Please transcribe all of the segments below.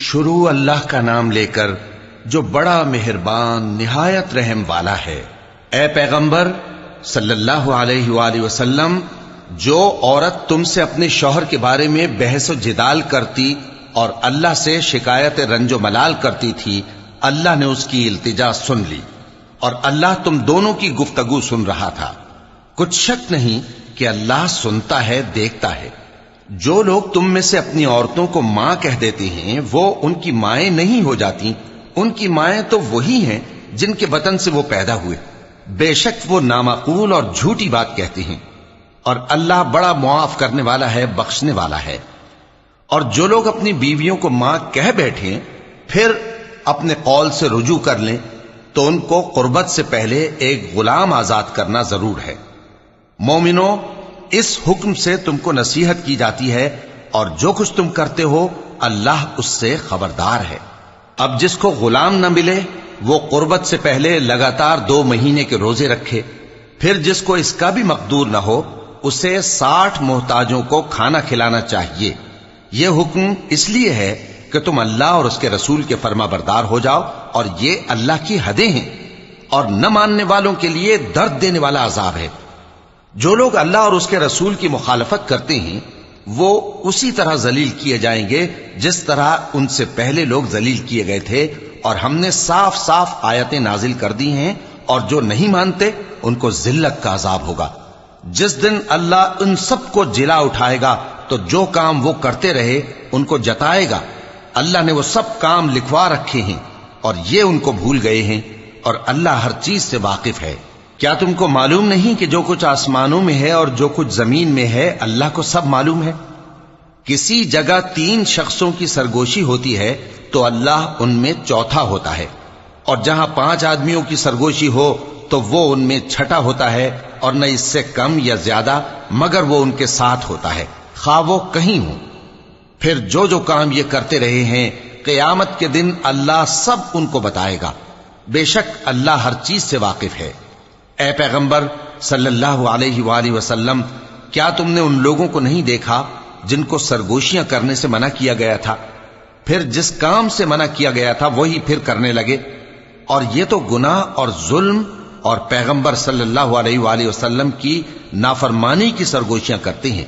شروع اللہ کا نام لے کر جو بڑا مہربان نہایت رحم والا ہے۔ اے پیغمبر صلی اللہ علیہ وآلہ وسلم، جو عورت تم سے اپنے شوہر کے بارے میں بحث و جدال کرتی اور اللہ سے شکایت رنج و ملال کرتی تھی، اللہ نے اس کی التجا سن لی اور اللہ تم دونوں کی گفتگو سن رہا تھا۔ کچھ شک نہیں کہ اللہ سنتا ہے، دیکھتا ہے۔ جو لوگ تم میں سے اپنی عورتوں کو ماں کہہ دیتے ہیں وہ ان کی مائیں نہیں ہو جاتی، ان کی مائیں تو وہی ہیں جن کے بطن سے وہ پیدا ہوئے۔ بے شک وہ نامعقول اور جھوٹی بات کہتے ہیں، اور اللہ بڑا معاف کرنے والا ہے، بخشنے والا ہے۔ اور جو لوگ اپنی بیویوں کو ماں کہہ بیٹھیں پھر اپنے قول سے رجوع کر لیں تو ان کو قربت سے پہلے ایک غلام آزاد کرنا ضرور ہے۔ مومنو، اس حکم سے تم کو نصیحت کی جاتی ہے اور جو کچھ تم کرتے ہو اللہ اس سے خبردار ہے۔ اب جس کو غلام نہ ملے وہ قربت سے پہلے لگاتار 2 مہینے کے روزے رکھے، پھر جس کو اس کا بھی مقدور نہ ہو اسے 60 محتاجوں کو کھانا کھلانا چاہیے۔ یہ حکم اس لیے ہے کہ تم اللہ اور اس کے رسول کے فرما بردار ہو جاؤ، اور یہ اللہ کی حدیں ہیں، اور نہ ماننے والوں کے لیے درد دینے والا عذاب ہے۔ جو لوگ اللہ اور اس کے رسول کی مخالفت کرتے ہیں وہ اسی طرح ذلیل کیے جائیں گے جس طرح ان سے پہلے لوگ ذلیل کیے گئے تھے، اور ہم نے صاف صاف آیتیں نازل کر دی ہیں، اور جو نہیں مانتے ان کو ذلت کا عذاب ہوگا۔ جس دن اللہ ان سب کو جلا اٹھائے گا تو جو کام وہ کرتے رہے ان کو جتائے گا۔ اللہ نے وہ سب کام لکھوا رکھے ہیں اور یہ ان کو بھول گئے ہیں، اور اللہ ہر چیز سے واقف ہے۔ کیا تم کو معلوم نہیں کہ جو کچھ آسمانوں میں ہے اور جو کچھ زمین میں ہے اللہ کو سب معلوم ہے؟ کسی جگہ 3 شخصوں کی سرگوشی ہوتی ہے تو اللہ ان میں چوتھا ہوتا ہے، اور جہاں 5 آدمیوں کی سرگوشی ہو تو وہ ان میں چھٹا ہوتا ہے، اور نہ اس سے کم یا زیادہ مگر وہ ان کے ساتھ ہوتا ہے، خواہ وہ کہیں ہوں۔ پھر جو جو کام یہ کرتے رہے ہیں قیامت کے دن اللہ سب ان کو بتائے گا۔ بے شک اللہ ہر چیز سے واقف ہے۔ اے پیغمبر صلی اللہ علیہ وآلہ وسلم، کیا تم نے ان لوگوں کو نہیں دیکھا جن کو سرگوشیاں کرنے سے منع کیا گیا تھا، پھر جس کام سے منع کیا گیا تھا وہی پھر کرنے لگے؟ اور یہ تو گناہ اور ظلم اور پیغمبر صلی اللہ علیہ وآلہ وسلم کی نافرمانی کی سرگوشیاں کرتے ہیں،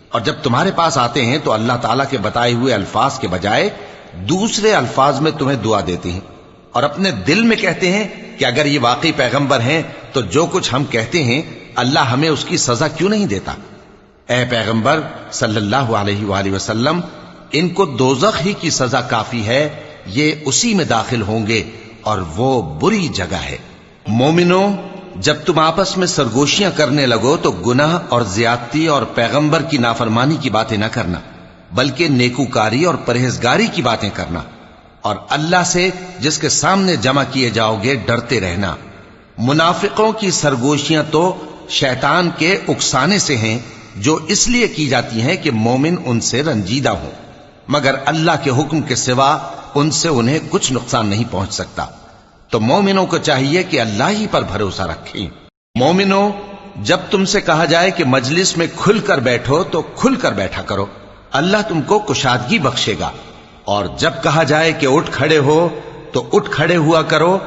اور جب تمہارے پاس آتے ہیں تو اللہ تعالیٰ کے بتائے ہوئے الفاظ کے بجائے دوسرے الفاظ میں تمہیں دعا دیتے ہیں، اور اپنے دل میں کہتے ہیں کہ اگر یہ واقعی پیغمبر ہیں تو جو کچھ ہم کہتے ہیں اللہ ہمیں اس کی سزا کیوں نہیں دیتا؟ اے پیغمبر صلی اللہ علیہ وآلہ وسلم، ان کو دوزخ ہی کی سزا کافی ہے، یہ اسی میں داخل ہوں گے اور وہ بری جگہ ہے۔ مومنو، جب تم آپس میں سرگوشیاں کرنے لگو تو گناہ اور زیادتی اور پیغمبر کی نافرمانی کی باتیں نہ کرنا، بلکہ نیکوکاری اور پرہیزگاری کی باتیں کرنا، اور اللہ سے جس کے سامنے جمع کیے جاؤ گے ڈرتے رہنا۔ منافقوں کی سرگوشیاں تو شیطان کے اکسانے سے ہیں، جو اس لیے کی جاتی ہیں کہ مومن ان سے رنجیدہ ہوں، مگر اللہ کے حکم کے سوا ان سے انہیں کچھ نقصان نہیں پہنچ سکتا۔ تو مومنوں کو چاہیے کہ اللہ ہی پر بھروسہ رکھیں۔ مومنوں، جب تم سے کہا جائے کہ مجلس میں کھل کر بیٹھو تو کھل کر بیٹھا کرو، اللہ تم کو کشادگی بخشے گا، اور جب کہا جائے کہ اٹھ کھڑے ہو تو اٹھ کھڑے ہوا کرو۔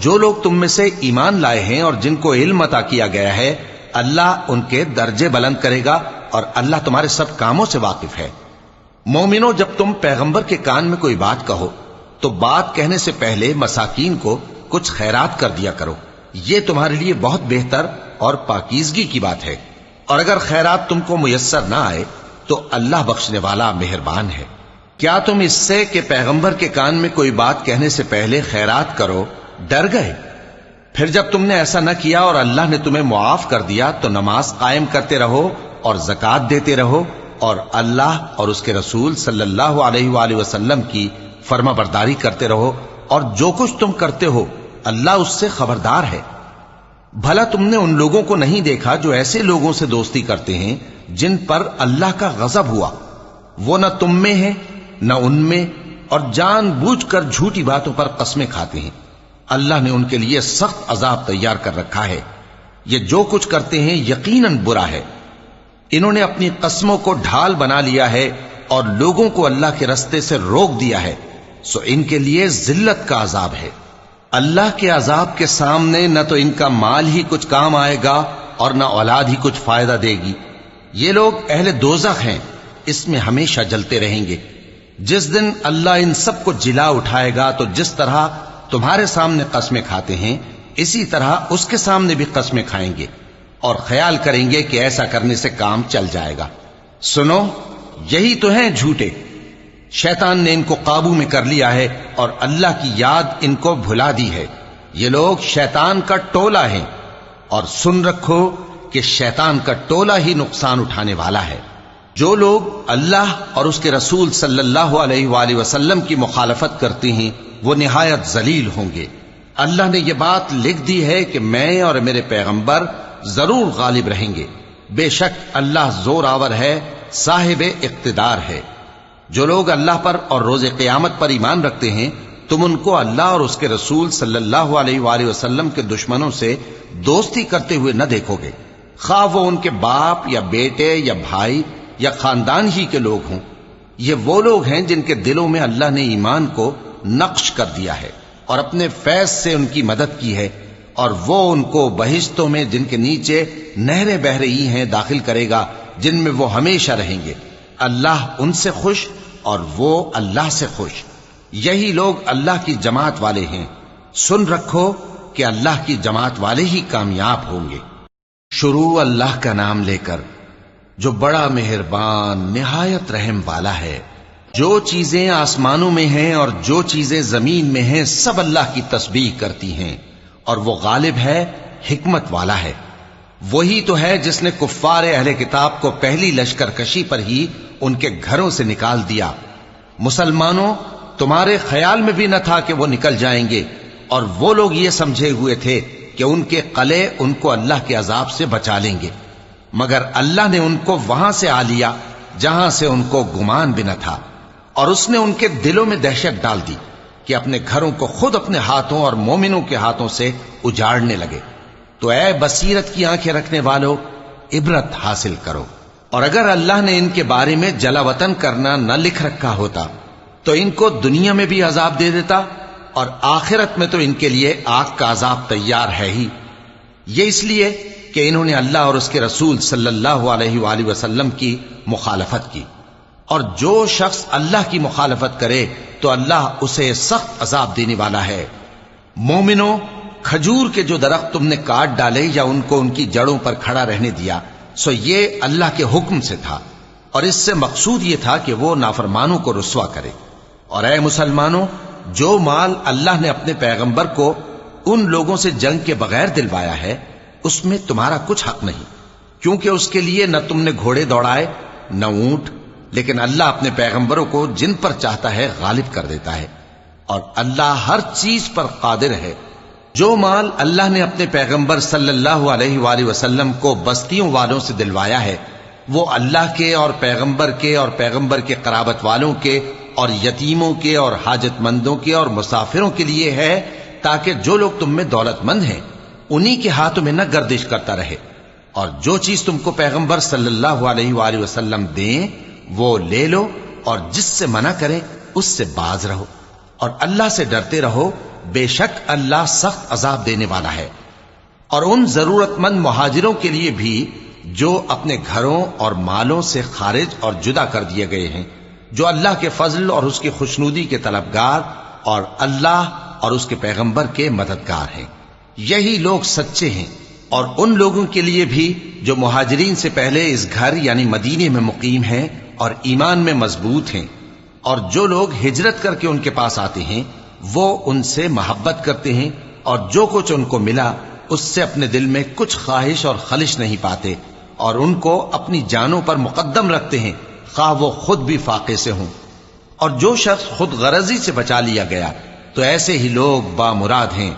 جو لوگ تم میں سے ایمان لائے ہیں اور جن کو علم عطا کیا گیا ہے اللہ ان کے درجے بلند کرے گا، اور اللہ تمہارے سب کاموں سے واقف ہے۔ مومنوں، جب تم پیغمبر کے کان میں کوئی بات کہو تو بات کہنے سے پہلے مساکین کو کچھ خیرات کر دیا کرو، یہ تمہارے لیے بہت بہتر اور پاکیزگی کی بات ہے، اور اگر خیرات تم کو میسر نہ آئے تو اللہ بخشنے والا مہربان ہے۔ کیا تم اس سے کہ پیغمبر کے کان میں کوئی بات کہنے سے پہلے خیرات کرو ڈر گئے؟ پھر جب تم نے ایسا نہ کیا اور اللہ نے تمہیں معاف کر دیا تو نماز قائم کرتے رہو اور زکوٰۃ دیتے رہو، اور اللہ اور اس کے رسول صلی اللہ علیہ وآلہ وسلم کی فرما برداری کرتے رہو، اور جو کچھ تم کرتے ہو اللہ اس سے خبردار ہے۔ بھلا تم نے ان لوگوں کو نہیں دیکھا جو ایسے لوگوں سے دوستی کرتے ہیں جن پر اللہ کا غضب ہوا؟ وہ نہ تم میں ہیں نہ ان میں، اور جان بوجھ کر جھوٹی باتوں پر قسمیں کھاتے ہیں۔ اللہ نے ان کے لیے سخت عذاب تیار کر رکھا ہے۔ یہ جو کچھ کرتے ہیں یقیناً برا ہے۔ انہوں نے اپنی قسموں کو ڈھال بنا لیا ہے اور لوگوں کو اللہ کے رستے سے روک دیا ہے۔ سو ان کے لیے ذلت کا عذاب ہے۔ اللہ کے عذاب کے سامنے نہ تو ان کا مال ہی کچھ کام آئے گا اور نہ اولاد ہی کچھ فائدہ دے گی۔ یہ لوگ اہل دوزخ ہیں، اس میں ہمیشہ جلتے رہیں گے۔ جس دن اللہ ان سب کو جلا اٹھائے گا تو جس طرح تمہارے سامنے قسمیں کھاتے ہیں اسی طرح اس کے سامنے بھی قسمیں کھائیں گے اور خیال کریں گے کہ ایسا کرنے سے کام چل جائے گا۔ سنو، یہی تو ہیں جھوٹے۔ شیطان نے ان کو قابو میں کر لیا ہے اور اللہ کی یاد ان کو بھلا دی ہے۔ یہ لوگ شیطان کا ٹولہ ہیں، اور سن رکھو کہ شیطان کا ٹولہ ہی نقصان اٹھانے والا ہے۔ جو لوگ اللہ اور اس کے رسول صلی اللہ علیہ وآلہ وسلم کی مخالفت کرتے ہیں وہ نہایت ذلیل ہوں گے۔ اللہ نے یہ بات لکھ دی ہے کہ میں اور میرے پیغمبر ضرور غالب رہیں گے۔ بے شک اللہ زور آور ہے، صاحب اقتدار ہے۔ جو لوگ اللہ پر اور روز قیامت پر ایمان رکھتے ہیں تم ان کو اللہ اور اس کے رسول صلی اللہ علیہ وآلہ وسلم کے دشمنوں سے دوستی کرتے ہوئے نہ دیکھو گے، خواہ وہ ان کے باپ یا بیٹے یا بھائی یا خاندان ہی کے لوگ ہوں۔ یہ وہ لوگ ہیں جن کے دلوں میں اللہ نے ایمان کو نقش کر دیا ہے اور اپنے فیض سے ان کی مدد کی ہے، اور وہ ان کو بہشتوں میں جن کے نیچے نہریں بہہ رہی ہیں داخل کرے گا، جن میں وہ ہمیشہ رہیں گے۔ اللہ ان سے خوش اور وہ اللہ سے خوش۔ یہی لوگ اللہ کی جماعت والے ہیں۔ سن رکھو کہ اللہ کی جماعت والے ہی کامیاب ہوں گے۔ شروع اللہ کا نام لے کر جو بڑا مہربان نہایت رحم والا ہے۔ جو چیزیں آسمانوں میں ہیں اور جو چیزیں زمین میں ہیں سب اللہ کی تسبیح کرتی ہیں، اور وہ غالب ہے، حکمت والا ہے۔ وہی تو ہے جس نے کفار اہل کتاب کو پہلی لشکر کشی پر ہی ان کے گھروں سے نکال دیا۔ مسلمانوں، تمہارے خیال میں بھی نہ تھا کہ وہ نکل جائیں گے، اور وہ لوگ یہ سمجھے ہوئے تھے کہ ان کے قلعے ان کو اللہ کے عذاب سے بچا لیں گے، مگر اللہ نے ان کو وہاں سے آ لیا جہاں سے ان کو گمان بھی نہ تھا، اور اس نے ان کے دلوں میں دہشت ڈال دی کہ اپنے گھروں کو خود اپنے ہاتھوں اور مومنوں کے ہاتھوں سے اجاڑنے لگے۔ تو اے بصیرت کی آنکھیں رکھنے والو، عبرت حاصل کرو۔ اور اگر اللہ نے ان کے بارے میں جلا وطن کرنا نہ لکھ رکھا ہوتا تو ان کو دنیا میں بھی عذاب دے دیتا، اور آخرت میں تو ان کے لیے آگ کا عذاب تیار ہے ہی۔ یہ اس لیے کہ انہوں نے اللہ اور اس کے رسول صلی اللہ علیہ وآلہ وسلم کی مخالفت کی، اور جو شخص اللہ کی مخالفت کرے تو اللہ اسے سخت عذاب دینے والا ہے۔ مومنوں، کھجور کے جو درخت تم نے کاٹ ڈالے یا ان کو ان کی جڑوں پر کھڑا رہنے دیا، سو یہ اللہ کے حکم سے تھا، اور اس سے مقصود یہ تھا کہ وہ نافرمانوں کو رسوا کرے۔ اور اے مسلمانوں، جو مال اللہ نے اپنے پیغمبر کو ان لوگوں سے جنگ کے بغیر دلوایا ہے اس میں تمہارا کچھ حق نہیں، کیونکہ اس کے لیے نہ تم نے گھوڑے دوڑائے نہ اونٹ، لیکن اللہ اپنے پیغمبروں کو جن پر چاہتا ہے غالب کر دیتا ہے، اور اللہ ہر چیز پر قادر ہے۔ جو مال اللہ نے اپنے پیغمبر صلی اللہ علیہ وآلہ وسلم کو بستیوں والوں سے دلوایا ہے وہ اللہ کے اور پیغمبر کے قرابت والوں کے اور یتیموں کے اور حاجت مندوں کے اور مسافروں کے لیے ہے، تاکہ جو لوگ تم میں دولت مند ہیں انہی کے ہاتھوں میں نہ گردش کرتا رہے، اور جو چیز تم کو پیغمبر صلی اللہ علیہ وآلہ وسلم دیں وہ لے لو، اور جس سے منع کریں اس سے باز رہو، اور اللہ سے ڈرتے رہو، بے شک اللہ سخت عذاب دینے والا ہے۔ اور ان ضرورت مند مہاجروں کے لیے بھی جو اپنے گھروں اور مالوں سے خارج اور جدا کر دیے گئے ہیں، جو اللہ کے فضل اور اس کی خوشنودی کے طلبگار اور اللہ اور اس کے پیغمبر کے مددگار ہیں، یہی لوگ سچے ہیں۔ اور ان لوگوں کے لیے بھی جو مہاجرین سے پہلے اس گھر یعنی مدینے میں مقیم ہیں اور ایمان میں مضبوط ہیں، اور جو لوگ ہجرت کر کے ان کے پاس آتے ہیں وہ ان سے محبت کرتے ہیں، اور جو کچھ ان کو ملا اس سے اپنے دل میں کچھ خواہش اور خلش نہیں پاتے، اور ان کو اپنی جانوں پر مقدم رکھتے ہیں خواہ وہ خود بھی فاقے سے ہوں۔ اور جو شخص خود غرضی سے بچا لیا گیا تو ایسے ہی لوگ بامراد ہیں۔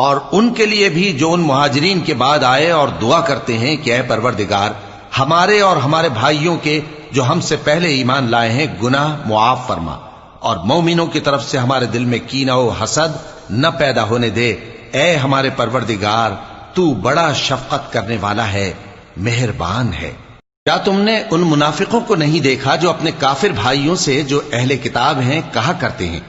اور ان کے لیے بھی جو ان مہاجرین کے بعد آئے اور دعا کرتے ہیں کہ اے پروردگار ہمارے اور ہمارے بھائیوں کے جو ہم سے پہلے ایمان لائے ہیں گناہ معاف فرما، اور مومنوں کی طرف سے ہمارے دل میں کینہ و حسد نہ پیدا ہونے دے، اے ہمارے پروردگار تو بڑا شفقت کرنے والا ہے، مہربان ہے۔ کیا تم نے ان منافقوں کو نہیں دیکھا جو اپنے کافر بھائیوں سے جو اہل کتاب ہیں کہا کرتے ہیں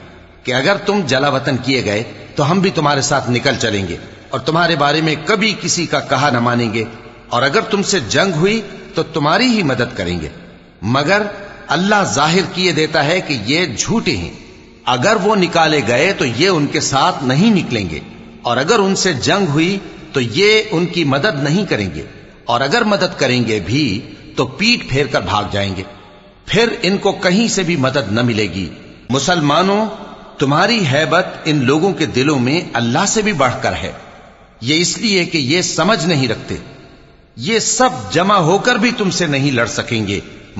کہ اگر تم جلا وطن کیے گئے تو ہم بھی تمہارے ساتھ نکل چلیں گے اور تمہارے بارے میں کبھی کسی کا کہا نہ مانیں گے، اور اگر تم سے جنگ ہوئی تو تمہاری ہی مدد کریں گے، مگر اللہ ظاہر کیے دیتا ہے کہ یہ جھوٹے ہیں۔ اگر وہ نکالے گئے تو یہ ان کے ساتھ نہیں نکلیں گے، اور اگر ان سے جنگ ہوئی تو یہ ان کی مدد نہیں کریں گے، اور اگر مدد کریں گے بھی تو پیٹ پھیر کر بھاگ جائیں گے، پھر ان کو کہیں سے بھی مدد نہ ملے گی۔ مسلمانوں، تمہاری ہیبت ان لوگوں کے دلوں میں اللہ سے بھی بڑھ کر ہے، یہ اس لیے کہ یہ سمجھ نہیں رکھتے۔ یہ سب جمع ہو کر بھی تم سے نہیں لڑ سکیں گے،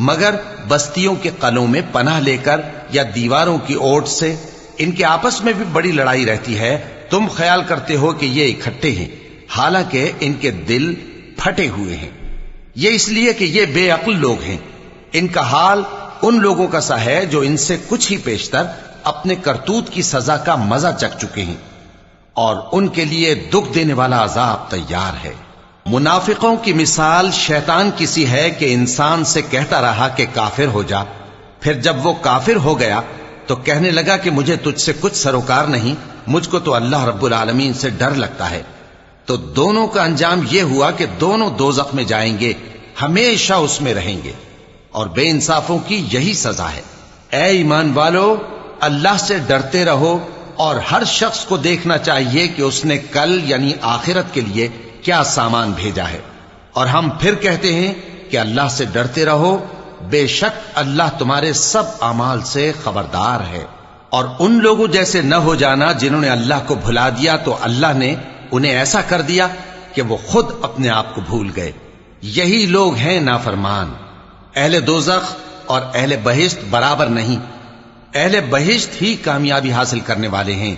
مگر بستیوں کے قلعوں میں پناہ لے کر یا دیواروں کی اوٹ سے۔ ان کے آپس میں بھی بڑی لڑائی رہتی ہے، تم خیال کرتے ہو کہ یہ اکٹھے ہیں، حالانکہ ان کے دل پھٹے ہوئے ہیں۔ یہ اس لیے کہ یہ بے عقل لوگ ہیں۔ ان کا حال ان لوگوں کا سا ہے جو ان سے کچھ ہی پیشتر اپنے کرتوت کی سزا کا مزہ چکھ چکے ہیں، اور ان کے لیے دکھ دینے والا عذاب تیار ہے۔ منافقوں کی مثال شیطان کی سی ہے کہ انسان سے کہتا رہا کہ کافر ہو جا، پھر جب وہ کافر ہو گیا تو کہنے لگا کہ مجھے تجھ سے کچھ سروکار نہیں، مجھ کو تو اللہ رب العالمین سے ڈر لگتا ہے۔ تو دونوں کا انجام یہ ہوا کہ دونوں دوزخ میں جائیں گے، ہمیشہ اس میں رہیں گے، اور بے انصافوں کی یہی سزا ہے۔ اے ایمان والو، اللہ سے ڈرتے رہو، اور ہر شخص کو دیکھنا چاہیے کہ اس نے کل یعنی آخرت کے لیے کیا سامان بھیجا ہے، اور ہم پھر کہتے ہیں کہ اللہ سے ڈرتے رہو، بے شک اللہ تمہارے سب اعمال سے خبردار ہے۔ اور ان لوگوں جیسے نہ ہو جانا جنہوں نے اللہ کو بھلا دیا تو اللہ نے انہیں ایسا کر دیا کہ وہ خود اپنے آپ کو بھول گئے۔ یہی لوگ ہیں نافرمان۔ اہل دوزخ اور اہل بہشت برابر نہیں، اہل بہشت ہی کامیابی حاصل کرنے والے ہیں۔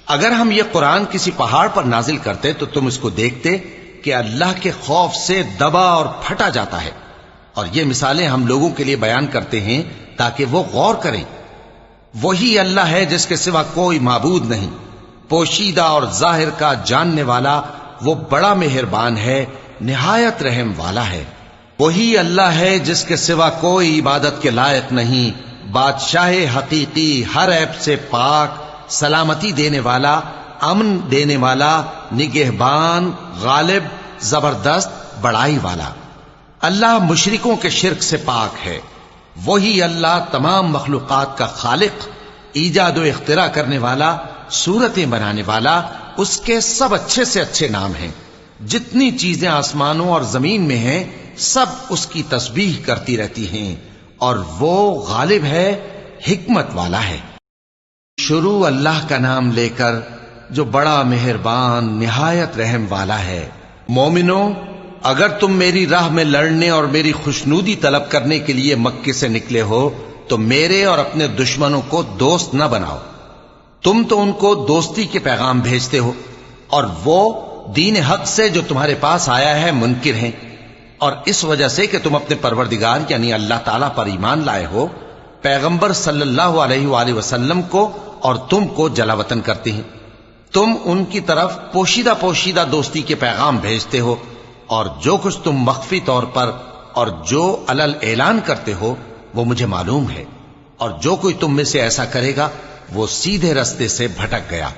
اگر ہم یہ قرآن کسی پہاڑ پر نازل کرتے تو تم اس کو دیکھتے کہ اللہ کے خوف سے دبا اور پھٹا جاتا ہے، اور یہ مثالیں ہم لوگوں کے لیے بیان کرتے ہیں تاکہ وہ غور کریں۔ وہی اللہ ہے جس کے سوا کوئی معبود نہیں، پوشیدہ اور ظاہر کا جاننے والا، وہ بڑا مہربان ہے، نہایت رحم والا ہے۔ وہی اللہ ہے جس کے سوا کوئی عبادت کے لائق نہیں، بادشاہ حقیقی، ہر عیب سے پاک، سلامتی دینے والا، امن دینے والا، نگہبان، غالب، زبردست، بڑائی والا۔ اللہ مشرکوں کے شرک سے پاک ہے۔ وہی اللہ تمام مخلوقات کا خالق، ایجاد و اختراع کرنے والا، صورتیں بنانے والا، اس کے سب اچھے سے اچھے نام ہیں۔ جتنی چیزیں آسمانوں اور زمین میں ہیں سب اس کی تسبیح کرتی رہتی ہیں، اور وہ غالب ہے، حکمت والا ہے۔ شروع اللہ کا نام لے کر جو بڑا مہربان نہایت رحم والا ہے۔ مومنوں، اگر تم میری راہ میں لڑنے اور میری خوشنودی طلب کرنے کے لیے مکے سے نکلے ہو تو میرے اور اپنے دشمنوں کو دوست نہ بناؤ۔ تم تو ان کو دوستی کے پیغام بھیجتے ہو، اور وہ دین حق سے جو تمہارے پاس آیا ہے منکر ہیں، اور اس وجہ سے کہ تم اپنے پروردگار یعنی اللہ تعالیٰ پر ایمان لائے ہو، پیغمبر صلی اللہ علیہ وآلہ وسلم کو اور تم کو جلا وطن کرتے ہیں۔ تم ان کی طرف پوشیدہ پوشیدہ دوستی کے پیغام بھیجتے ہو، اور جو کچھ تم مخفی طور پر اور جو علل اعلان کرتے ہو وہ مجھے معلوم ہے، اور جو کوئی تم میں سے ایسا کرے گا وہ سیدھے رستے سے بھٹک گیا۔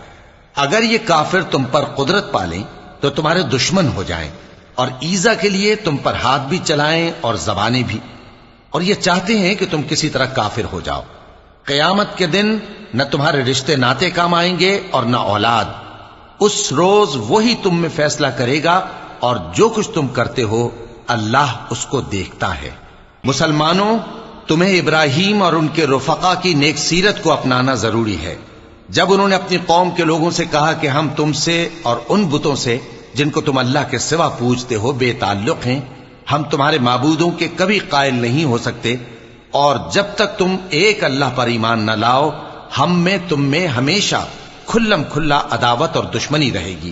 اگر یہ کافر تم پر قدرت پالیں تو تمہارے دشمن ہو جائیں، اور ایذا کے لیے تم پر ہاتھ بھی چلائیں اور زبانیں بھی، اور یہ چاہتے ہیں کہ تم کسی طرح کافر ہو جاؤ۔ قیامت کے دن نہ تمہارے رشتے ناتے کام آئیں گے اور نہ اولاد۔ اس روز وہی تم میں فیصلہ کرے گا، اور جو کچھ تم کرتے ہو اللہ اس کو دیکھتا ہے۔ مسلمانوں، تمہیں ابراہیم اور ان کے رفقا کی نیک سیرت کو اپنانا ضروری ہے۔ جب انہوں نے اپنی قوم کے لوگوں سے کہا کہ ہم تم سے اور ان بتوں سے جن کو تم اللہ کے سوا پوجتے ہو بے تعلق ہیں، ہم تمہارے معبودوں کے کبھی قائل نہیں ہو سکتے، اور جب تک تم ایک اللہ پر ایمان نہ لاؤ ہم میں تم میں ہمیشہ کھلم کھلا عداوت اور دشمنی رہے گی۔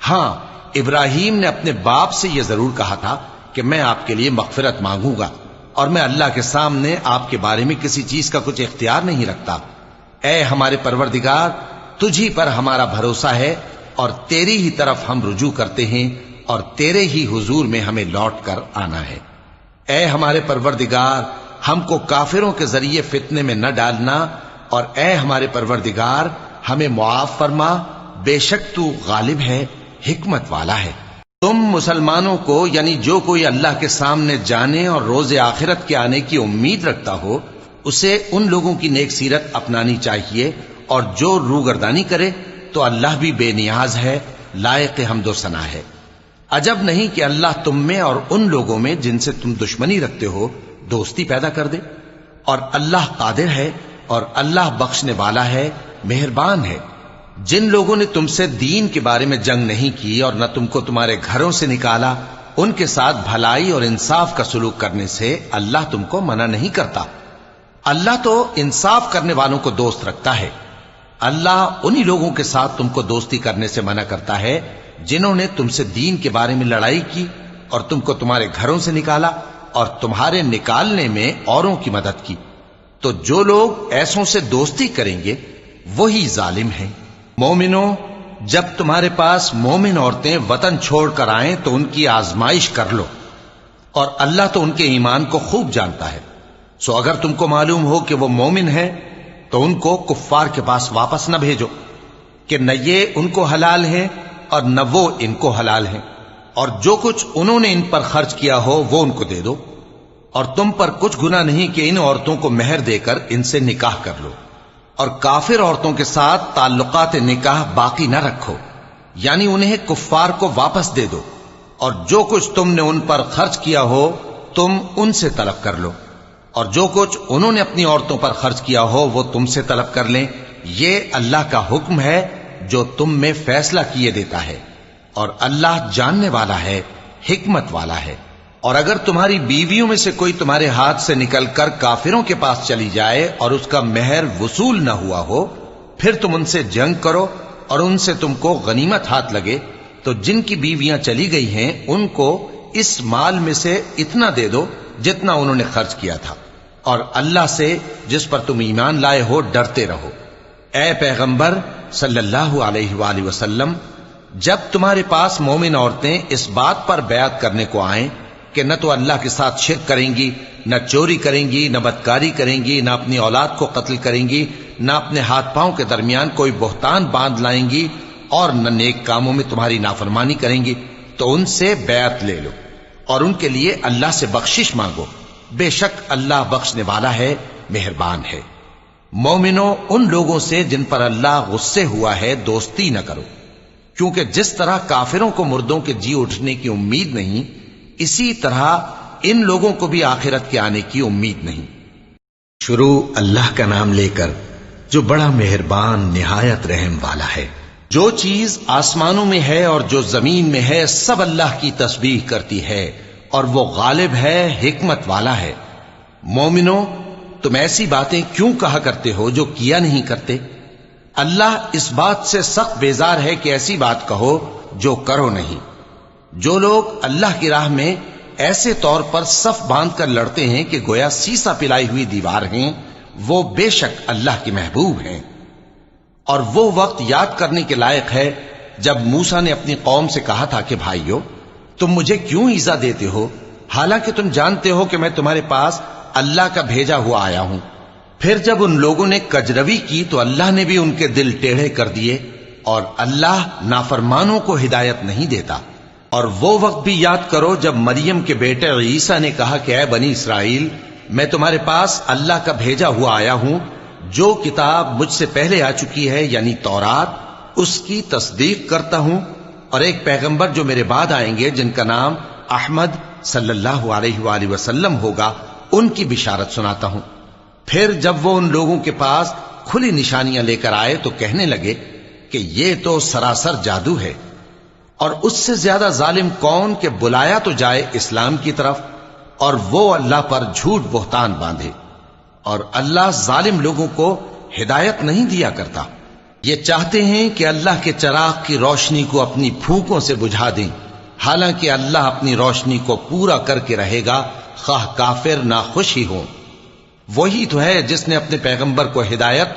ہاں، ابراہیم نے اپنے باپ سے یہ ضرور کہا تھا کہ میں آپ کے لیے مغفرت مانگوں گا، اور میں اللہ کے سامنے آپ کے بارے میں کسی چیز کا کچھ اختیار نہیں رکھتا۔ اے ہمارے پروردگار، تجھی پر ہمارا بھروسہ ہے، اور تیری ہی طرف ہم رجوع کرتے ہیں، اور تیرے ہی حضور میں ہمیں لوٹ کر آنا ہے۔ اے ہمارے پروردگار، ہم کو کافروں کے ذریعے فتنے میں نہ ڈالنا، اور اے ہمارے پروردگار ہمیں معاف فرما، بے شک تو غالب ہے، حکمت والا ہے۔ تم مسلمانوں کو یعنی جو کوئی اللہ کے سامنے جانے اور روز آخرت کے آنے کی امید رکھتا ہو اسے ان لوگوں کی نیک سیرت اپنانی چاہیے، اور جو روگردانی کرے تو اللہ بھی بے نیاز ہے، لائق حمد و ثنا ہے۔ عجب نہیں کہ اللہ تم میں اور ان لوگوں میں جن سے تم دشمنی رکھتے ہو دوستی پیدا کر دے، اور اللہ قادر ہے اور اللہ بخشنے والا ہے، مہربان ہے۔ جن لوگوں نے تم سے دین کے بارے میں جنگ نہیں کی اور نہ تم کو تمہارے گھروں سے نکالا، ان کے ساتھ بھلائی اور انصاف کا سلوک کرنے سے اللہ تم کو منع نہیں کرتا۔ اللہ تو انصاف کرنے والوں کو دوست رکھتا ہے۔ اللہ انہی لوگوں کے ساتھ تم کو دوستی کرنے سے منع کرتا ہے جنہوں نے تم سے دین کے بارے میں لڑائی کی اور تم کو تمہارے گھروں سے نکالا اور تمہارے نکالنے میں اوروں کی مدد کی۔ تو جو لوگ ایسوں سے دوستی کریں گے وہی ظالم ہیں۔ مومنوں، جب تمہارے پاس مومن عورتیں وطن چھوڑ کر آئیں تو ان کی آزمائش کر لو، اور اللہ تو ان کے ایمان کو خوب جانتا ہے۔ سو اگر تم کو معلوم ہو کہ وہ مومن ہیں تو ان کو کفار کے پاس واپس نہ بھیجو کہ نہ یہ ان کو حلال ہیں اور نہ وہ ان کو حلال ہیں، اور جو کچھ انہوں نے ان پر خرچ کیا ہو وہ ان کو دے دو، اور تم پر کچھ گناہ نہیں کہ ان عورتوں کو مہر دے کر ان سے نکاح کر لو، اور کافر عورتوں کے ساتھ تعلقات نکاح باقی نہ رکھو، یعنی انہیں کفار کو واپس دے دو، اور جو کچھ تم نے ان پر خرچ کیا ہو تم ان سے طلب کر لو، اور جو کچھ انہوں نے اپنی عورتوں پر خرچ کیا ہو وہ تم سے طلب کر لیں۔ یہ اللہ کا حکم ہے جو تم میں فیصلہ کیے دیتا ہے، اور اللہ جاننے والا ہے، حکمت والا ہے۔ اور اگر تمہاری بیویوں میں سے کوئی تمہارے ہاتھ سے نکل کر کافروں کے پاس چلی جائے اور اس کا مہر وصول نہ ہوا ہو، پھر تم ان سے جنگ کرو اور ان سے تم کو غنیمت ہاتھ لگے، تو جن کی بیویاں چلی گئی ہیں ان کو اس مال میں سے اتنا دے دو جتنا انہوں نے خرچ کیا تھا، اور اللہ سے جس پر تم ایمان لائے ہو ڈرتے رہو۔ اے پیغمبر صلی اللہ علیہ وآلہ وسلم، جب تمہارے پاس مومن عورتیں اس بات پر بیعت کرنے کو آئیں کہ نہ تو اللہ کے ساتھ شرک کریں گی، نہ چوری کریں گی، نہ بدکاری کریں گی، نہ اپنی اولاد کو قتل کریں گی، نہ اپنے ہاتھ پاؤں کے درمیان کوئی بہتان باندھ لائیں گی، اور نہ نیک کاموں میں تمہاری نافرمانی کریں گی، تو ان سے بیعت لے لو اور ان کے لیے اللہ سے بخشش مانگو، بے شک اللہ بخشنے والا ہے، مہربان ہے۔ مومنوں، ان لوگوں سے جن پر اللہ غصے ہوا ہے دوستی نہ کرو، کیونکہ جس طرح کافروں کو مردوں کے جی اٹھنے کی امید نہیں، اسی طرح ان لوگوں کو بھی آخرت کے آنے کی امید نہیں۔ شروع اللہ کا نام لے کر جو بڑا مہربان نہایت رحم والا ہے۔ جو چیز آسمانوں میں ہے اور جو زمین میں ہے سب اللہ کی تسبیح کرتی ہے، اور وہ غالب ہے، حکمت والا ہے۔ مومنوں، تم ایسی باتیں کیوں کہا کرتے ہو جو کیا نہیں کرتے؟ اللہ اس بات سے سخت بیزار ہے کہ ایسی بات کہو جو کرو نہیں۔ جو لوگ اللہ کی راہ میں ایسے طور پر صف باندھ کر لڑتے ہیں کہ گویا سیسا پلائی ہوئی دیوار ہیں، وہ بے شک اللہ کے محبوب ہیں۔ اور وہ وقت یاد کرنے کے لائق ہے جب موسیٰ نے اپنی قوم سے کہا تھا کہ بھائیو، تم مجھے کیوں ایذا دیتے ہو، حالانکہ تم جانتے ہو کہ میں تمہارے پاس اللہ کا بھیجا ہوا آیا ہوں۔ پھر جب ان لوگوں نے کجروی کی تو اللہ نے بھی ان کے دل ٹیڑھے کر دیے، اور اللہ نافرمانوں کو ہدایت نہیں دیتا۔ اور وہ وقت بھی یاد کرو جب مریم کے بیٹے عیسیٰ نے کہا کہ اے بنی اسرائیل، میں تمہارے پاس اللہ کا بھیجا ہوا آیا ہوں، جو کتاب مجھ سے پہلے آ چکی ہے یعنی تورات، اس کی تصدیق کرتا ہوں، اور ایک پیغمبر جو میرے بعد آئیں گے جن کا نام احمد صلی اللہ علیہ وآلہ وسلم ہوگا، ان کی بشارت سناتا ہوں۔ پھر جب وہ ان لوگوں کے پاس کھلی نشانیاں لے کر آئے تو کہنے لگے کہ یہ تو سراسر جادو ہے، اور اس سے زیادہ ظالم کون کہ بلایا تو جائے اسلام کی طرف اور وہ اللہ پر جھوٹ بہتان باندھے، اور اللہ ظالم لوگوں کو ہدایت نہیں دیا کرتا۔ یہ چاہتے ہیں کہ اللہ کے چراغ کی روشنی کو اپنی پھونکوں سے بجھا دیں، حالانکہ اللہ اپنی روشنی کو پورا کر کے رہے گا، خواہ کافر ناخوش ہی ہوں۔ وہی تو ہے جس نے اپنے پیغمبر کو ہدایت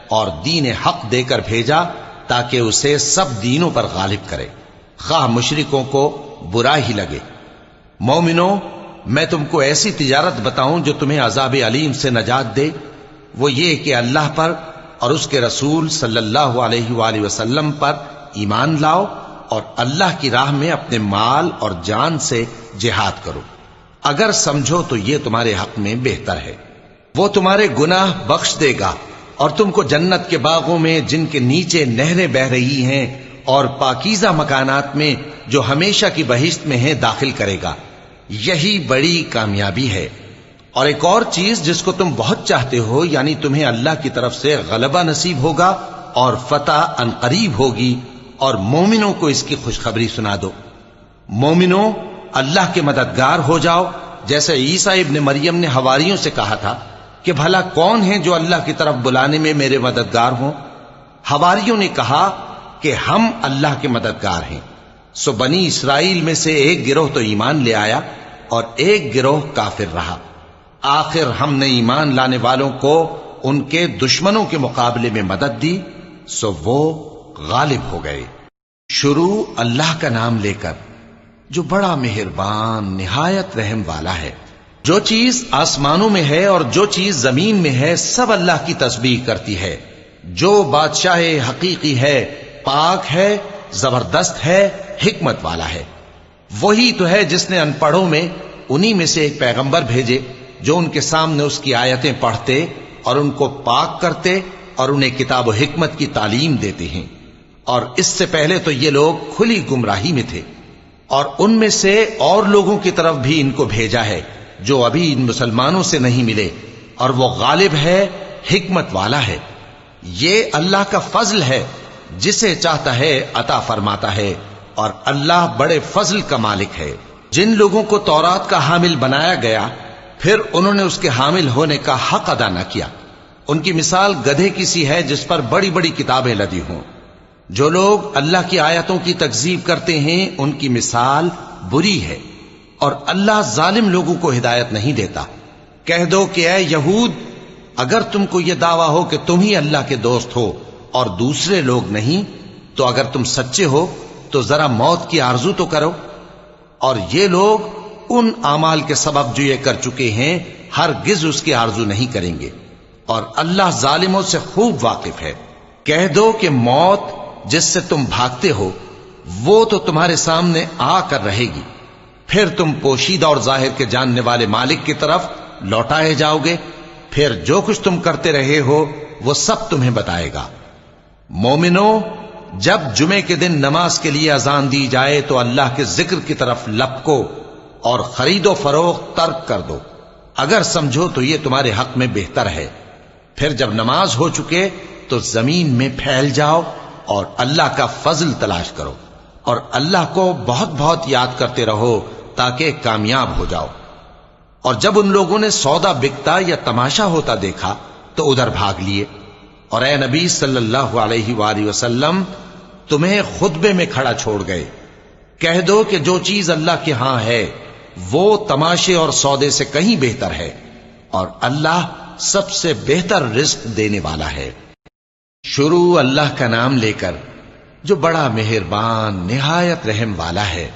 اور دین حق دے کر بھیجا تاکہ اسے سب دینوں پر غالب کرے، خواہ مشرکوں کو برا ہی لگے۔ مومنوں، میں تم کو ایسی تجارت بتاؤں جو تمہیں عذاب علیم سے نجات دے؟ وہ یہ کہ اللہ پر اور اس کے رسول صلی اللہ علیہ وآلہ وسلم پر ایمان لاؤ اور اللہ کی راہ میں اپنے مال اور جان سے جہاد کرو، اگر سمجھو تو یہ تمہارے حق میں بہتر ہے۔ وہ تمہارے گناہ بخش دے گا اور تم کو جنت کے باغوں میں جن کے نیچے نہریں بہ رہی ہیں اور پاکیزہ مکانات میں جو ہمیشہ کی بہشت میں ہیں داخل کرے گا۔ یہی بڑی کامیابی ہے۔ اور ایک اور چیز جس کو تم بہت چاہتے ہو، یعنی تمہیں اللہ کی طرف سے غلبہ نصیب ہوگا اور فتح عنقریب ہوگی، اور مومنوں کو اس کی خوشخبری سنا دو۔ مومنوں، اللہ کے مددگار ہو جاؤ، جیسے عیسیٰ ابن مریم نے حواریوں سے کہا تھا کہ بھلا کون ہیں جو اللہ کی طرف بلانے میں میرے مددگار ہوں؟ حواریوں نے کہا کہ ہم اللہ کے مددگار ہیں۔ سو بنی اسرائیل میں سے ایک گروہ تو ایمان لے آیا اور ایک گروہ کافر رہا۔ آخر ہم نے ایمان لانے والوں کو ان کے دشمنوں کے مقابلے میں مدد دی، سو وہ غالب ہو گئے۔ شروع اللہ کا نام لے کر جو بڑا مہربان نہایت رحم والا ہے۔ جو چیز آسمانوں میں ہے اور جو چیز زمین میں ہے سب اللہ کی تسبیح کرتی ہے۔ جو بادشاہ حقیقی ہے، پاک ہے، زبردست ہے، حکمت والا ہے۔ وہی تو ہے جس نے ان پڑھوں میں انہی میں سے ایک پیغمبر بھیجے جو ان کے سامنے اس کی آیتیں پڑھتے اور ان کو پاک کرتے اور انہیں کتاب و حکمت کی تعلیم دیتے ہیں۔ اور اس سے پہلے تو یہ لوگ کھلی گمراہی میں تھے، اور ان میں سے اور لوگوں کی طرف بھی ان کو بھیجا ہے جو ابھی ان مسلمانوں سے نہیں ملے، اور وہ غالب ہے، حکمت والا ہے۔ یہ اللہ کا فضل ہے، جسے چاہتا ہے عطا فرماتا ہے، اور اللہ بڑے فضل کا مالک ہے۔ جن لوگوں کو تورات کا حامل بنایا گیا پھر انہوں نے اس کے حامل ہونے کا حق ادا نہ کیا، ان کی مثال گدھے کی سی ہے جس پر بڑی بڑی کتابیں لدی ہوں۔ جو لوگ اللہ کی آیتوں کی تکذیب کرتے ہیں ان کی مثال بری ہے، اور اللہ ظالم لوگوں کو ہدایت نہیں دیتا۔ کہہ دو کہ اے یہود، اگر تم کو یہ دعویٰ ہو کہ تم ہی اللہ کے دوست ہو اور دوسرے لوگ نہیں، تو اگر تم سچے ہو تو ذرا موت کی آرزو تو کرو۔ اور یہ لوگ ان اعمال کے سبب جو یہ کر چکے ہیں ہرگز اس کی آرزو نہیں کریں گے، اور اللہ ظالموں سے خوب واقف ہے۔ کہہ دو کہ موت جس سے تم بھاگتے ہو وہ تو تمہارے سامنے آ کر رہے گی، پھر تم پوشیدہ اور ظاہر کے جاننے والے مالک کی طرف لوٹائے جاؤ گے، پھر جو کچھ تم کرتے رہے ہو وہ سب تمہیں بتائے گا۔ مومنو، جب جمعے کے دن نماز کے لیے اذان دی جائے تو اللہ کے ذکر کی طرف لپکو اور خرید و فروخت ترک کر دو، اگر سمجھو تو یہ تمہارے حق میں بہتر ہے۔ پھر جب نماز ہو چکے تو زمین میں پھیل جاؤ اور اللہ کا فضل تلاش کرو، اور اللہ کو بہت بہت یاد کرتے رہو تاکہ کامیاب ہو جاؤ۔ اور جب ان لوگوں نے سودا بکتا یا تماشا ہوتا دیکھا تو ادھر بھاگ لیے، اور اے نبی صلی اللہ علیہ وآلہ وسلم تمہیں خطبے میں کھڑا چھوڑ گئے۔ کہہ دو کہ جو چیز اللہ کے ہاں ہے وہ تماشے اور سودے سے کہیں بہتر ہے، اور اللہ سب سے بہتر رزق دینے والا ہے۔ شروع اللہ کا نام لے کر جو بڑا مہربان نہایت رحم والا ہے۔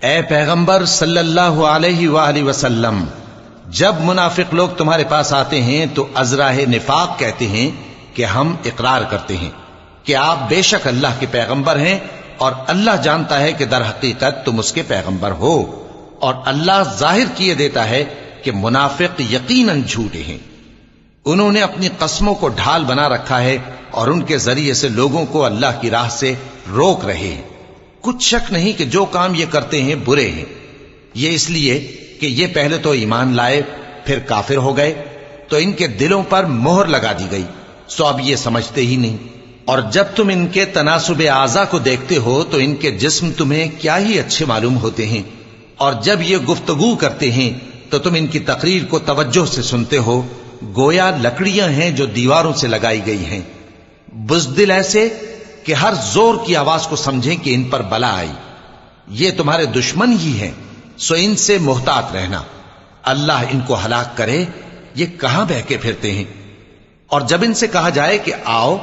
اے پیغمبر صلی اللہ علیہ وآلہ وسلم، جب منافق لوگ تمہارے پاس آتے ہیں تو ازراہ نفاق کہتے ہیں کہ ہم اقرار کرتے ہیں کہ آپ بے شک اللہ کے پیغمبر ہیں، اور اللہ جانتا ہے کہ در حقیقت تم اس کے پیغمبر ہو، اور اللہ ظاہر کیے دیتا ہے کہ منافق یقیناً جھوٹے ہیں۔ انہوں نے اپنی قسموں کو ڈھال بنا رکھا ہے اور ان کے ذریعے سے لوگوں کو اللہ کی راہ سے روک رہے ہیں۔ کچھ شک نہیں کہ جو کام یہ کرتے ہیں برے ہیں۔ یہ اس لیے کہ یہ پہلے تو ایمان لائے پھر کافر ہو گئے، تو ان کے دلوں پر مہر لگا دی گئی، سو اب یہ سمجھتے ہی نہیں۔ اور جب تم ان کے تناسب اعضاء کو دیکھتے ہو تو ان کے جسم تمہیں کیا ہی اچھے معلوم ہوتے ہیں، اور جب یہ گفتگو کرتے ہیں تو تم ان کی تقریر کو توجہ سے سنتے ہو، گویا لکڑیاں ہیں جو دیواروں سے لگائی گئی ہیں، بزدل ایسے کہ ہر زور کی آواز کو سمجھیں کہ ان پر بلا آئی۔ یہ تمہارے دشمن ہی ہیں، سو ان سے محتاط رہنا، اللہ ان کو ہلاک کرے، یہ کہاں بہکے پھرتے ہیں۔ اور جب ان سے کہا جائے کہ آؤ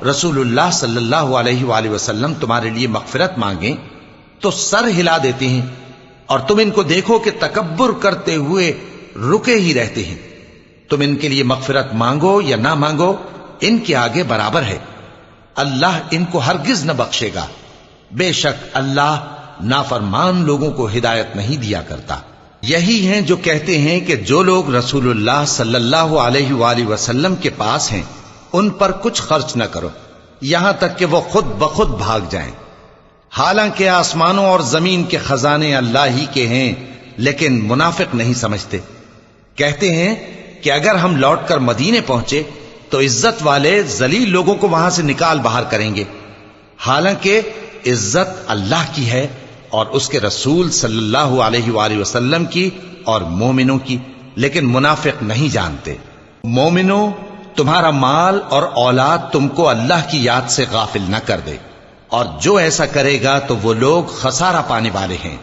رسول اللہ صلی اللہ علیہ وآلہ وسلم تمہارے لیے مغفرت مانگیں، تو سر ہلا دیتے ہیں، اور تم ان کو دیکھو کہ تکبر کرتے ہوئے رکے ہی رہتے ہیں۔ تم ان کے لیے مغفرت مانگو یا نہ مانگو، ان کے آگے برابر ہے، اللہ ان کو ہرگز نہ بخشے گا، بے شک اللہ نافرمان لوگوں کو ہدایت نہیں دیا کرتا۔ یہی ہیں جو کہتے ہیں کہ جو لوگ رسول اللہ صلی اللہ علیہ وآلہ وسلم کے پاس ہیں ان پر کچھ خرچ نہ کرو یہاں تک کہ وہ خود بخود بھاگ جائیں، حالانکہ آسمانوں اور زمین کے خزانے اللہ ہی کے ہیں، لیکن منافق نہیں سمجھتے۔ کہتے ہیں کہ اگر ہم لوٹ کر مدینے پہنچے تو عزت والے ذلیل لوگوں کو وہاں سے نکال باہر کریں گے، حالانکہ عزت اللہ کی ہے اور اس کے رسول صلی اللہ علیہ وآلہ وسلم کی اور مومنوں کی، لیکن منافق نہیں جانتے۔ مومنوں، تمہارا مال اور اولاد تم کو اللہ کی یاد سے غافل نہ کر دے، اور جو ایسا کرے گا تو وہ لوگ خسارہ پانے والے ہیں۔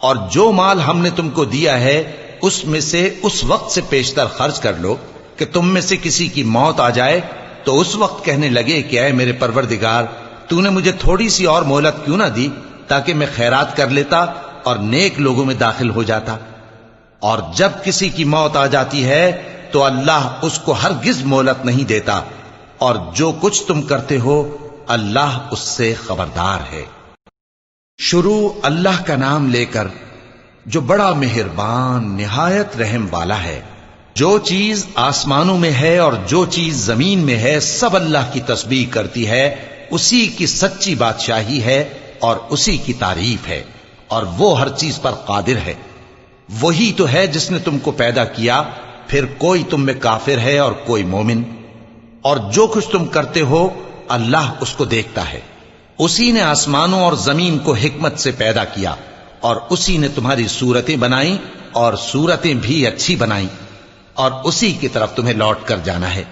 اور جو مال ہم نے تم کو دیا ہے اس میں سے اس وقت سے پیشتر خرچ کر لو کہ تم میں سے کسی کی موت آ جائے تو اس وقت کہنے لگے کہ اے میرے پروردگار، تو نے مجھے تھوڑی سی اور مہلت کیوں نہ دی تاکہ میں خیرات کر لیتا اور نیک لوگوں میں داخل ہو جاتا۔ اور جب کسی کی موت آ جاتی ہے تو اللہ اس کو ہرگز مہلت نہیں دیتا، اور جو کچھ تم کرتے ہو اللہ اس سے خبردار ہے۔ شروع اللہ کا نام لے کر جو بڑا مہربان نہایت رحم والا ہے۔ جو چیز آسمانوں میں ہے اور جو چیز زمین میں ہے سب اللہ کی تسبیح کرتی ہے، اسی کی سچی بادشاہی ہے اور اسی کی تعریف ہے، اور وہ ہر چیز پر قادر ہے۔ وہی تو ہے جس نے تم کو پیدا کیا، پھر کوئی تم میں کافر ہے اور کوئی مومن، اور جو کچھ تم کرتے ہو اللہ اس کو دیکھتا ہے۔ اسی نے آسمانوں اور زمین کو حکمت سے پیدا کیا، اور اسی نے تمہاری صورتیں بنائیں اور صورتیں بھی اچھی بنائیں، اور اسی کی طرف تمہیں لوٹ کر جانا ہے۔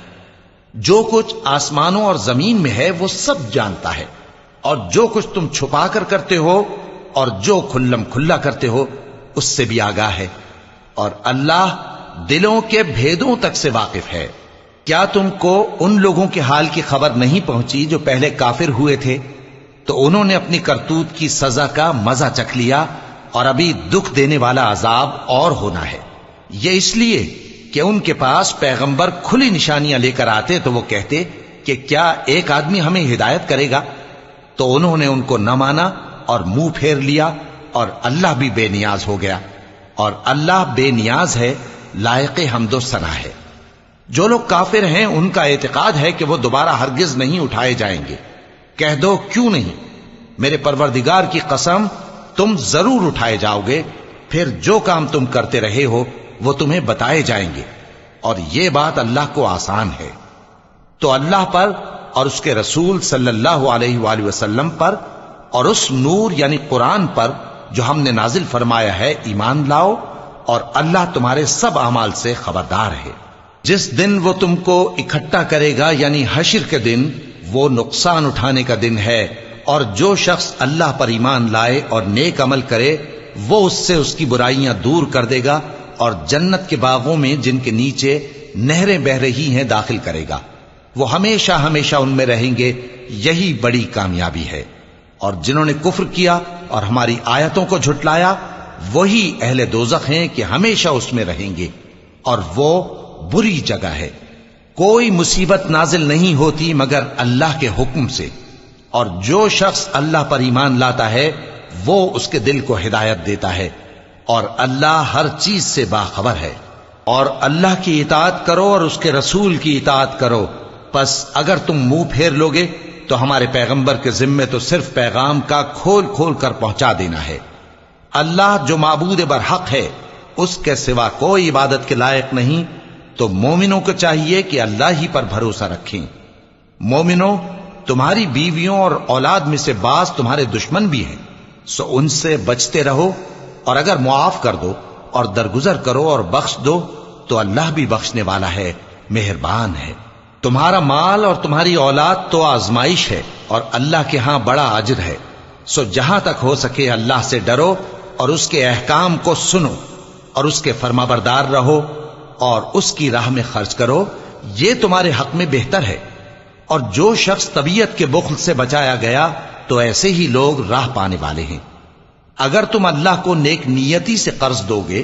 جو کچھ آسمانوں اور زمین میں ہے وہ سب جانتا ہے، اور جو کچھ تم چھپا کر کرتے ہو اور جو کھلم کھلا کرتے ہو اس سے بھی آگاہ ہے، اور اللہ دلوں کے بھیدوں تک سے واقف ہے۔ کیا تم کو ان لوگوں کے حال کی خبر نہیں پہنچی جو پہلے کافر ہوئے تھے؟ تو انہوں نے اپنی کرتوت کی سزا کا مزہ چکھ لیا، اور ابھی دکھ دینے والا عذاب اور ہونا ہے۔ یہ اس لیے کہ ان کے پاس پیغمبر کھلی نشانیاں لے کر آتے تو وہ کہتے کہ کیا ایک آدمی ہمیں ہدایت کرے گا؟ تو انہوں نے ان کو نہ مانا اور منہ پھیر لیا، اور اللہ بھی بے نیاز ہو گیا، اور اللہ بے نیاز ہے، لائق حمد و ثنا ہے۔ جو لوگ کافر ہیں ان کا اعتقاد ہے کہ وہ دوبارہ ہرگز نہیں اٹھائے جائیں گے۔ کہہ دو کیوں نہیں، میرے پروردگار کی قسم تم ضرور اٹھائے جاؤ گے، پھر جو کام تم کرتے رہے ہو وہ تمہیں بتائے جائیں گے، اور یہ بات اللہ کو آسان ہے۔ تو اللہ پر اور اس کے رسول صلی اللہ علیہ وآلہ وسلم پر اور اس نور یعنی قرآن پر جو ہم نے نازل فرمایا ہے ایمان لاؤ، اور اللہ تمہارے سب اعمال سے خبردار ہے۔ جس دن وہ تم کو اکٹھا کرے گا یعنی حشر کے دن، وہ نقصان اٹھانے کا دن ہے، اور جو شخص اللہ پر ایمان لائے اور نیک عمل کرے وہ اس سے اس کی برائیاں دور کر دے گا، اور جنت کے باغوں میں جن کے نیچے نہریں بہ رہی ہیں داخل کرے گا، وہ ہمیشہ ہمیشہ ان میں رہیں گے، یہی بڑی کامیابی ہے۔ اور جنہوں نے کفر کیا اور ہماری آیتوں کو جھٹلایا وہی اہل دوزخ ہیں کہ ہمیشہ اس میں رہیں گے، اور وہ بری جگہ ہے۔ کوئی مصیبت نازل نہیں ہوتی مگر اللہ کے حکم سے، اور جو شخص اللہ پر ایمان لاتا ہے وہ اس کے دل کو ہدایت دیتا ہے، اور اللہ ہر چیز سے باخبر ہے۔ اور اللہ کی اطاعت کرو اور اس کے رسول کی اطاعت کرو، پس اگر تم منہ پھیر لوگے تو ہمارے پیغمبر کے ذمے تو صرف پیغام کا کھول کھول کر پہنچا دینا ہے۔ اللہ جو معبود برحق ہے اس کے سوا کوئی عبادت کے لائق نہیں، تو مومنوں کو چاہیے کہ اللہ ہی پر بھروسہ رکھیں۔ مومنوں، تمہاری بیویوں اور اولاد میں سے بعض تمہارے دشمن بھی ہیں، سو ان سے بچتے رہو، اور اگر معاف کر دو اور درگزر کرو اور بخش دو تو اللہ بھی بخشنے والا ہے، مہربان ہے۔ تمہارا مال اور تمہاری اولاد تو آزمائش ہے، اور اللہ کے ہاں بڑا اجر ہے، سو جہاں تک ہو سکے اللہ سے ڈرو اور اس کے احکام کو سنو، اور اس کے فرمانبردار رہو، اور اس کی راہ میں خرچ کرو، یہ تمہارے حق میں بہتر ہے۔ اور جو شخص طبیعت کے بخل سے بچایا گیا تو ایسے ہی لوگ راہ پانے والے ہیں۔ اگر تم اللہ کو نیک نیتی سے قرض دو گے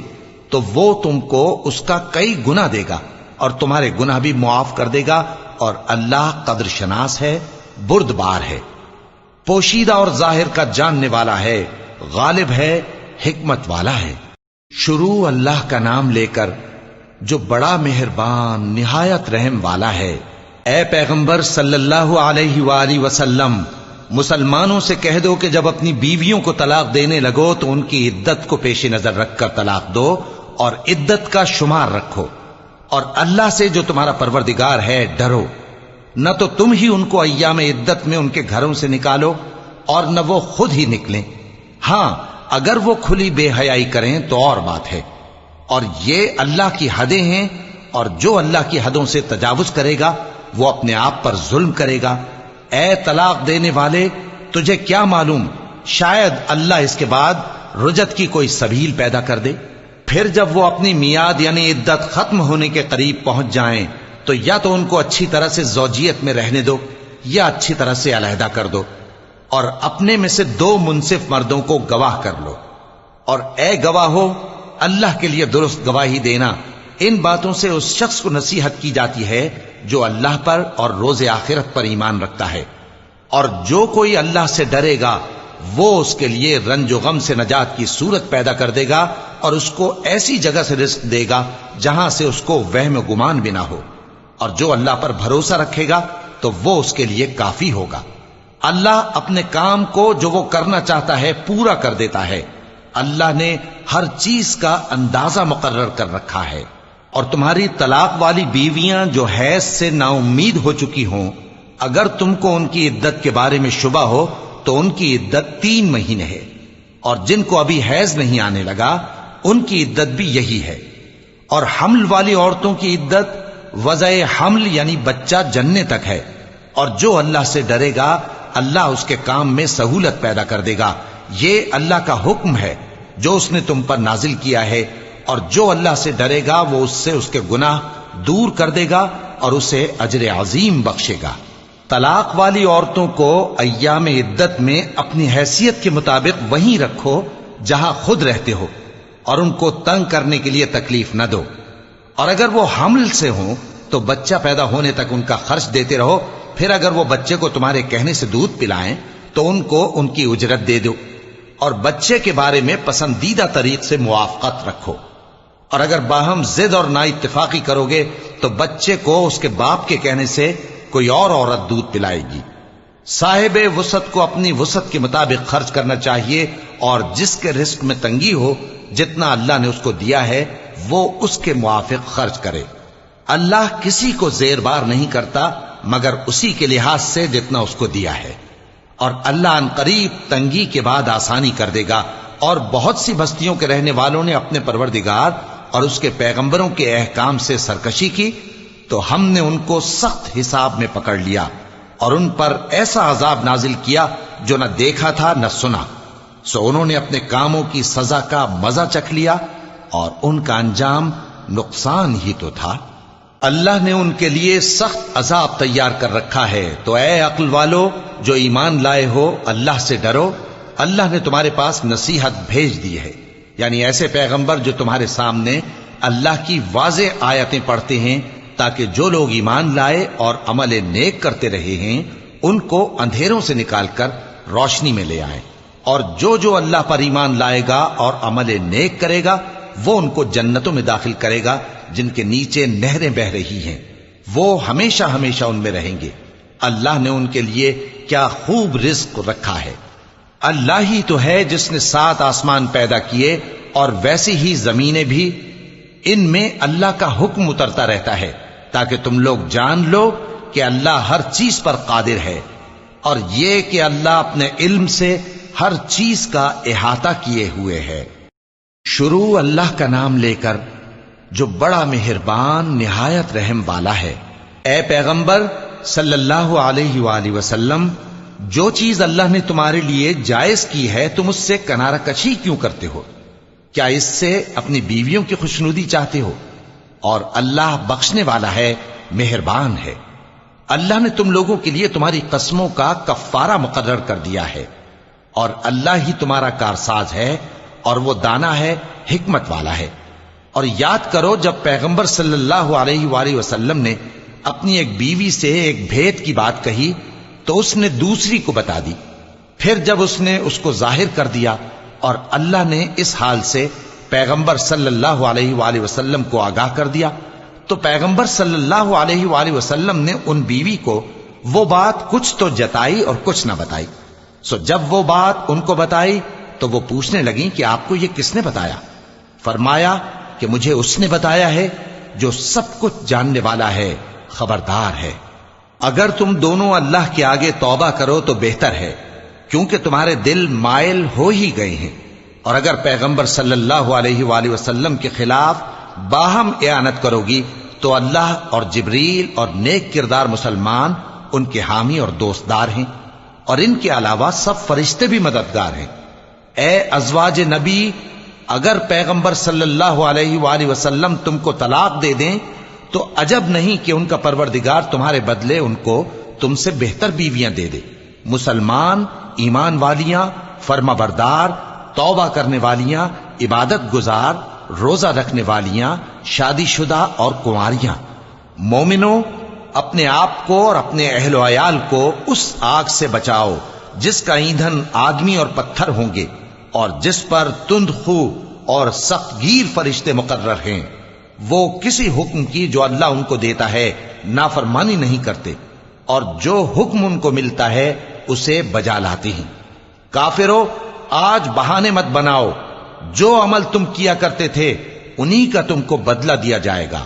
تو وہ تم کو اس کا کئی گنا دے گا، اور تمہارے گناہ بھی معاف کر دے گا، اور اللہ قدر شناس ہے، بردبار ہے، پوشیدہ اور ظاہر کا جاننے والا ہے، غالب ہے، حکمت والا ہے۔ شروع اللہ کا نام لے کر جو بڑا مہربان نہایت رحم والا ہے۔ اے پیغمبر صلی اللہ علیہ وآلہ وسلم، مسلمانوں سے کہہ دو کہ جب اپنی بیویوں کو طلاق دینے لگو تو ان کی عدت کو پیش نظر رکھ کر طلاق دو، اور عدت کا شمار رکھو، اور اللہ سے جو تمہارا پروردگار ہے ڈرو۔ نہ تو تم ہی ان کو ایام عدت میں ان کے گھروں سے نکالو، اور نہ وہ خود ہی نکلیں۔ ہاں اگر وہ کھلی بے حیائی کریں تو اور بات ہے، اور یہ اللہ کی حدیں ہیں، اور جو اللہ کی حدوں سے تجاوز کرے گا وہ اپنے آپ پر ظلم کرے گا۔ اے طلاق دینے والے، تجھے کیا معلوم، شاید اللہ اس کے بعد رجعت کی کوئی سبیل پیدا کر دے۔ پھر جب وہ اپنی میعاد یعنی عدت ختم ہونے کے قریب پہنچ جائیں تو یا تو ان کو اچھی طرح سے زوجیت میں رہنے دو یا اچھی طرح سے علیحدہ کر دو، اور اپنے میں سے 2 منصف مردوں کو گواہ کر لو، اور اے گواہو، اللہ کے لیے درست گواہی دینا۔ ان باتوں سے اس شخص کو نصیحت کی جاتی ہے جو اللہ پر اور روز آخرت پر ایمان رکھتا ہے، اور جو کوئی اللہ سے ڈرے گا وہ اس کے لیے رنج و غم سے نجات کی صورت پیدا کر دے گا، اور اس کو ایسی جگہ سے رزق دے گا جہاں سے اس کو وہم و گمان بھی نہ ہو، اور جو اللہ پر بھروسہ رکھے گا تو وہ اس کے لیے کافی ہوگا۔ اللہ اپنے کام کو جو وہ کرنا چاہتا ہے پورا کر دیتا ہے۔ اللہ نے ہر چیز کا اندازہ مقرر کر رکھا ہے۔ اور تمہاری طلاق والی بیویاں جو حیض سے نا امید ہو چکی ہوں، اگر تم کو ان کی عدت کے بارے میں شبہ ہو تو ان کی عدت 3 مہینے ہے، اور جن کو ابھی حیض نہیں آنے لگا ان کی عدت بھی یہی ہے۔ اور حمل والی عورتوں کی عدت وضع حمل یعنی بچہ جننے تک ہے، اور جو اللہ سے ڈرے گا اللہ اس کے کام میں سہولت پیدا کر دے گا۔ یہ اللہ کا حکم ہے جو اس نے تم پر نازل کیا ہے، اور جو اللہ سے ڈرے گا وہ اس سے اس کے گناہ دور کر دے گا اور اسے اجر عظیم بخشے گا۔ طلاق والی عورتوں کو ایام عدت میں اپنی حیثیت کے مطابق وہیں رکھو جہاں خود رہتے ہو، اور ان کو تنگ کرنے کے لیے تکلیف نہ دو، اور اگر وہ حمل سے ہوں تو بچہ پیدا ہونے تک ان کا خرچ دیتے رہو، پھر اگر وہ بچے کو تمہارے کہنے سے دودھ پلائیں تو ان کو ان کی اجرت دے دو، اور بچے کے بارے میں پسندیدہ طریق سے موافقت رکھو۔ اور اگر باہم ضد اور نا اتفاقی کرو گے تو بچے کو اس کے باپ کے کہنے سے کوئی اور عورت دودھ پلائے گی۔ صاحب وسعت کو اپنی وسعت کے مطابق خرچ کرنا چاہیے، اور جس کے رزق میں تنگی ہو جتنا اللہ نے اس کو دیا ہے وہ اس کے موافق خرچ کرے۔ اللہ کسی کو زیر بار نہیں کرتا مگر اسی کے لحاظ سے جتنا اس کو دیا ہے، اور اللہ ان قریب تنگی کے بعد آسانی کر دے گا۔ اور بہت سی بستیوں کے رہنے والوں نے اپنے پروردگار اور اس کے پیغمبروں کے احکام سے سرکشی کی تو ہم نے ان کو سخت حساب میں پکڑ لیا، اور ان پر ایسا عذاب نازل کیا جو نہ دیکھا تھا نہ سنا، سو انہوں نے اپنے کاموں کی سزا کا مزہ چکھ لیا، اور ان کا انجام نقصان ہی تو تھا۔ اللہ نے ان کے لیے سخت عذاب تیار کر رکھا ہے، تو اے عقل والو جو ایمان لائے ہو اللہ سے ڈرو۔ اللہ نے تمہارے پاس نصیحت بھیج دی ہے، یعنی ایسے پیغمبر جو تمہارے سامنے اللہ کی واضح آیتیں پڑھتے ہیں تاکہ جو لوگ ایمان لائے اور عمل نیک کرتے رہے ہیں ان کو اندھیروں سے نکال کر روشنی میں لے آئیں، اور جو اللہ پر ایمان لائے گا اور عمل نیک کرے گا وہ ان کو جنتوں میں داخل کرے گا جن کے نیچے نہریں بہ رہی ہیں، وہ ہمیشہ ہمیشہ ان میں رہیں گے۔ اللہ نے ان کے لیے کیا خوب رزق رکھا ہے۔ اللہ ہی تو ہے جس نے 7 آسمان پیدا کیے اور ویسی ہی زمینیں بھی، ان میں اللہ کا حکم اترتا رہتا ہے تاکہ تم لوگ جان لو کہ اللہ ہر چیز پر قادر ہے، اور یہ کہ اللہ اپنے علم سے ہر چیز کا احاطہ کیے ہوئے ہے۔ شروع اللہ کا نام لے کر جو بڑا مہربان نہایت رحم والا ہے۔ اے پیغمبر صلی اللہ علیہ وآلہ وسلم، جو چیز اللہ نے تمہارے لیے جائز کی ہے تم اس سے کنارہ کشی کیوں کرتے ہو؟ کیا اس سے اپنی بیویوں کی خوشنودی چاہتے ہو؟ اور اللہ بخشنے والا ہے، مہربان ہے۔ اللہ نے تم لوگوں کے لیے تمہاری قسموں کا کفارہ مقرر کر دیا ہے، اور اللہ ہی تمہارا کارساز ہے، اور وہ دانا ہے، حکمت والا ہے۔ اور یاد کرو جب پیغمبر صلی اللہ علیہ وآلہ وسلم نے اپنی ایک بیوی سے ایک بھید کی بات کہی تو اس نے دوسری کو بتا دی، پھر جب اس نے اس کو ظاہر کر دیا اور اللہ نے اس حال سے پیغمبر صلی اللہ علیہ وآلہ وسلم کو آگاہ کر دیا تو پیغمبر صلی اللہ علیہ وآلہ وسلم نے ان بیوی کو وہ بات کچھ تو جتائی اور کچھ نہ بتائی۔ سو جب وہ بات ان کو بتائی تو وہ پوچھنے لگیں کہ آپ کو یہ کس نے بتایا؟ فرمایا کہ مجھے اس نے بتایا ہے جو سب کچھ جاننے والا ہے، خبردار ہے۔ اگر تم دونوں اللہ کے آگے توبہ کرو تو بہتر ہے، کیونکہ تمہارے دل مائل ہو ہی گئے ہیں، اور اگر پیغمبر صلی اللہ علیہ وآلہ وسلم کے خلاف باہم اعانت کرو گی تو اللہ اور جبریل اور نیک کردار مسلمان ان کے حامی اور دوستدار ہیں، اور ان کے علاوہ سب فرشتے بھی مددگار ہیں۔ اے ازواج نبی، اگر پیغمبر صلی اللہ علیہ وآلہ وسلم تم کو طلاق دے دیں تو عجب نہیں کہ ان کا پروردگار تمہارے بدلے ان کو تم سے بہتر بیویاں دے دے، مسلمان، ایمان والیاں، فرما بردار، توبہ کرنے والیاں، عبادت گزار، روزہ رکھنے والیاں، شادی شدہ اور کنواریاں۔ مومنوں، اپنے آپ کو اور اپنے اہل و عیال کو اس آگ سے بچاؤ جس کا ایندھن آدمی اور پتھر ہوں گے، اور جس پر تند خو اور سخت گیر فرشتے مقرر ہیں۔ وہ کسی حکم کی جو اللہ ان کو دیتا ہے نافرمانی نہیں کرتے، اور جو حکم ان کو ملتا ہے اسے بجا لاتے ہیں۔ کافرو، آج بہانے مت بناؤ، جو عمل تم کیا کرتے تھے انہی کا تم کو بدلہ دیا جائے گا۔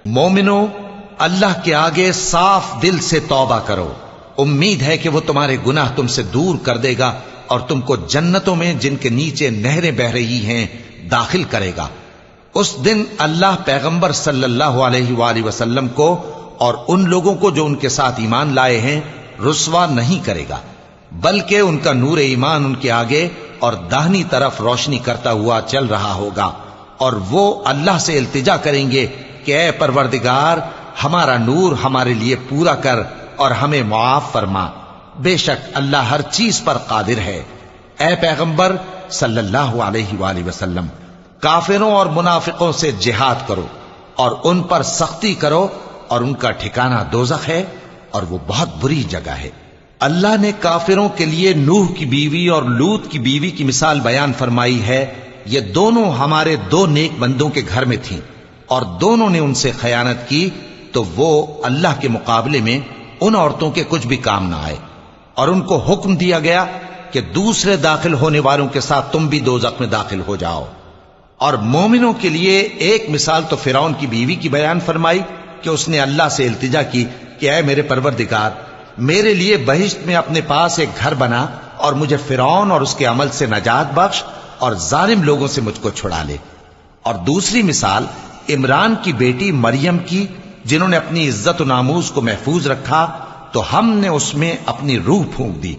مومنو، اللہ کے آگے صاف دل سے توبہ کرو، امید ہے کہ وہ تمہارے گناہ تم سے دور کر دے گا اور تم کو جنتوں میں جن کے نیچے نہریں بہ رہی ہیں داخل کرے گا۔ اس دن اللہ پیغمبر صلی اللہ علیہ وآلہ وسلم کو اور ان لوگوں کو جو ان کے ساتھ ایمان لائے ہیں رسوا نہیں کرے گا، بلکہ ان کا نور ایمان ان کے آگے اور داہنی طرف روشنی کرتا ہوا چل رہا ہوگا، اور وہ اللہ سے التجا کریں گے کہ اے پروردگار، ہمارا نور ہمارے لیے پورا کر اور ہمیں معاف فرما، بے شک اللہ ہر چیز پر قادر ہے۔ اے پیغمبر صلی اللہ علیہ وآلہ وسلم، کافروں اور منافقوں سے جہاد کرو اور ان پر سختی کرو، اور ان کا ٹھکانہ دوزخ ہے اور وہ بہت بری جگہ ہے۔ اللہ نے کافروں کے لیے نوح کی بیوی اور لوط کی بیوی کی مثال بیان فرمائی ہے۔ یہ دونوں ہمارے دو نیک بندوں کے گھر میں تھیں، اور دونوں نے ان سے خیانت کی تو وہ اللہ کے مقابلے میں ان عورتوں کے کچھ بھی کام نہ آئے، اور ان کو حکم دیا گیا کہ دوسرے داخل ہونے والوں کے ساتھ تم بھی دوزخ میں داخل ہو جاؤ۔ اور مومنوں کے لیے ایک مثال تو فرعون کی بیوی کی بیان فرمائی کہ اس نے اللہ سے التجا کی کہ اے میرے پروردگار، میرے لیے بہشت میں اپنے پاس ایک گھر بنا اور مجھے فرعون اور اس کے عمل سے نجات بخش اور ظالم لوگوں سے مجھ کو چھڑا لے۔ اور دوسری مثال عمران کی بیٹی مریم کی، جنہوں نے اپنی عزت و ناموس کو محفوظ رکھا تو ہم نے اس میں اپنی روح پھونک دی،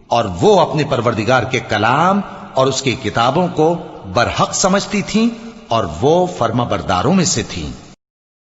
اور وہ اپنے پروردگار کے کلام اور اس کی کتابوں کو برحق سمجھتی تھیں، اور وہ فرما برداروں میں سے تھیں۔